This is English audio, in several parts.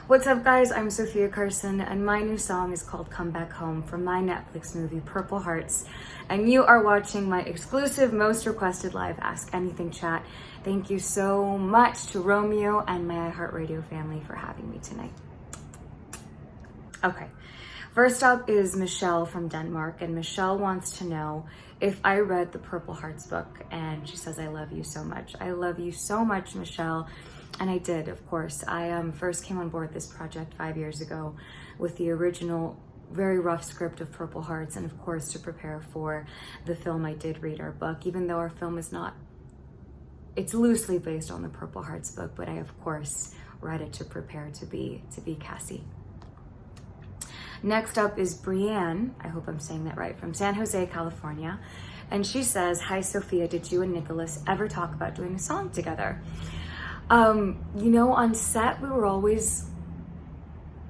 What's up, guys? I'm Sofia Carson, and my new song is called Come Back Home from my Netflix movie Purple Hearts. And you are watching my exclusive, most requested live Ask Anything chat. Thank you so much to Romeo and my iHeartRadio family for having me tonight. Okay, first up is Michelle from Denmark, and Michelle wants to know if I read the Purple Hearts book, and she says, I love you so much. I love you so much, Michelle. And I did, of course. I first came on board this project 5 years ago with the original, very rough script of Purple Hearts, and of course to prepare for the film. I did read our book, even though our film is not, it's loosely based on the Purple Hearts book, but I of course read it to prepare to be Cassie. Next up is Brienne, I hope I'm saying that right, from San Jose, California. And she says, hi Sophia, did you and Nicholas ever talk about doing a song together? On set,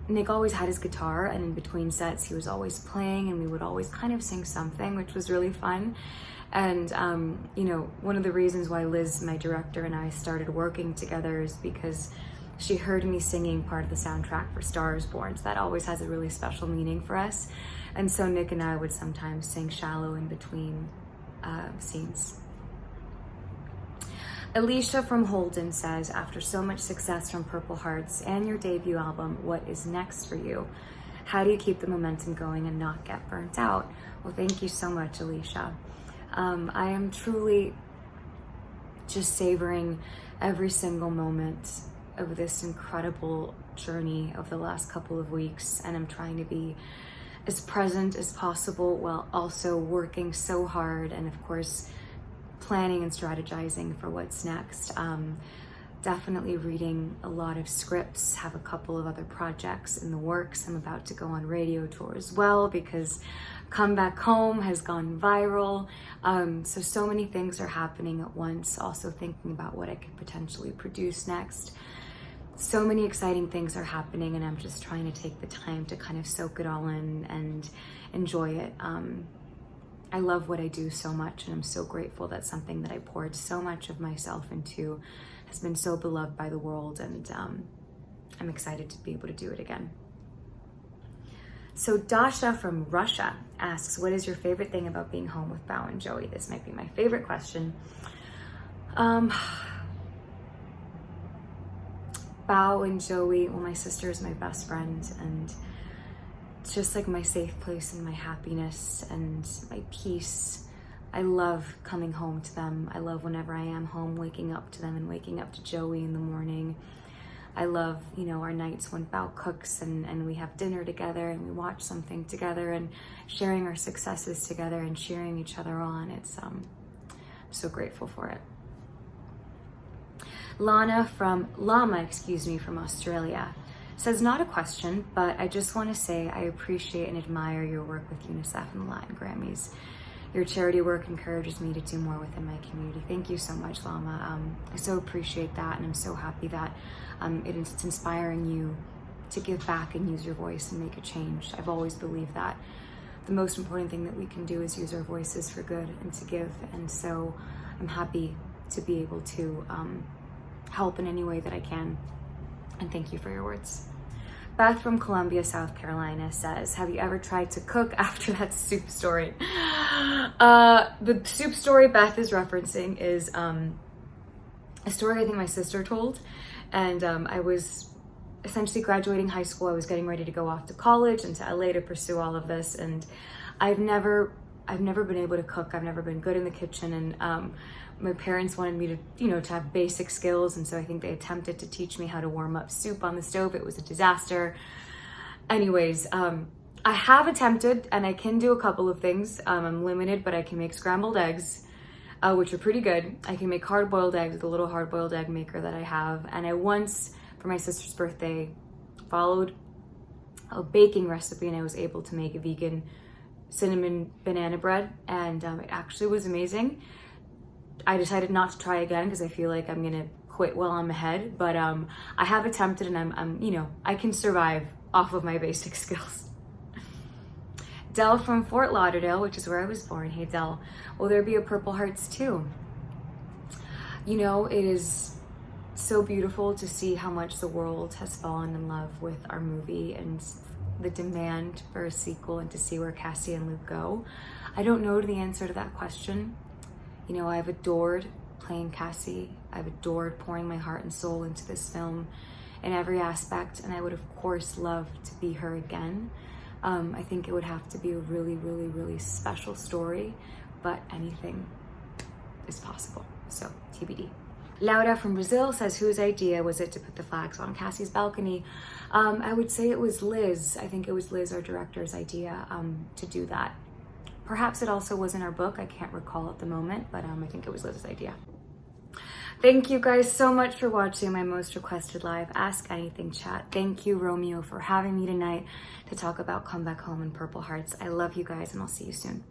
Nick always had his guitar, and in between sets, he was always playing, and we would always kind of sing something, which was really fun. And, one of the reasons why Liz, my director, and I started working together is because she heard me singing part of the soundtrack for Star is Born. So that always has a really special meaning for us. And so Nick and I would sometimes sing Shallow in between scenes. Alicia from Holden says, after so much success from Purple Hearts and your debut album, what is next for you? How do you keep the momentum going and not get burnt out? Well, thank you so much, Alicia. I am truly just savoring every single moment of this incredible journey of the last couple of weeks, and I'm trying to be as present as possible while also working so hard and, of course, planning and strategizing for what's next. Definitely reading a lot of scripts, have a couple of other projects in the works. I'm about to go on radio tour as well because Come Back Home has gone viral. So many things are happening at once. Also thinking about what I could potentially produce next. So many exciting things are happening, and I'm just trying to take the time to kind of soak it all in and enjoy it. I love what I do so much, and I'm so grateful that something that I poured so much of myself into has been so beloved by the world, and I'm excited to be able to do it again. So Dasha from Russia asks, what is your favorite thing about being home with Bao and Joey? This might be my favorite question. Bao and Joey, well, my sister is my best friend, and it's just like my safe place and my happiness and my peace. I love coming home to them. I love whenever I am home, waking up to them and waking up to Joey in the morning. I love, our nights when Bao cooks and we have dinner together and we watch something together and sharing our successes together and cheering each other on. I'm so grateful for it. Lama from Australia says, not a question, but I just want to say I appreciate and admire your work with UNICEF and the Latin Grammys. Your charity work encourages me to do more within my community. Thank you so much, Lama. I so appreciate that, and I'm so happy that it's inspiring you to give back and use your voice and make a change. I've always believed that the most important thing that we can do is use our voices for good and to give, and so I'm happy to be able to help in any way that I can, and thank you for your words. Beth from Columbia, South Carolina says, have you ever tried to cook after that soup story? The soup story Beth is referencing is a story I think my sister told. And I was essentially graduating high school. I was getting ready to go off to college and to LA to pursue all of this. And I've never been able to cook. I've never been good in the kitchen. And my parents wanted me to have basic skills. And so I think they attempted to teach me how to warm up soup on the stove. It was a disaster. Anyways, I have attempted, and I can do a couple of things. I'm limited, but I can make scrambled eggs, which are pretty good. I can make hard-boiled eggs with a little hard-boiled egg maker that I have. And I once, for my sister's birthday, followed a baking recipe, and I was able to make a vegan cinnamon banana bread, and it actually was amazing. I decided not to try again because I feel like I'm gonna quit while I'm ahead, but I have attempted, and I can survive off of my basic skills. Dell from Fort Lauderdale, which is where I was born. Hey Dell, will there be a Purple Hearts 2? It is so beautiful to see how much the world has fallen in love with our movie and the demand for a sequel, and to see where Cassie and Luke go. I don't know the answer to that question. You know, I've adored playing Cassie. I've adored pouring my heart and soul into this film in every aspect, and I would of course love to be her again. I think it would have to be a really, really, really special story, but anything is possible. So TBD. Laura from Brazil says, whose idea was it to put the flags on Cassie's balcony? I would say it was Liz. I think it was Liz, our director's idea, to do that. Perhaps it also was in our book. I can't recall at the moment, but I think it was Liz's idea. Thank you guys so much for watching my most requested live Ask Anything chat. Thank you, Romeo, for having me tonight to talk about Come Back Home and Purple Hearts. I love you guys, and I'll see you soon.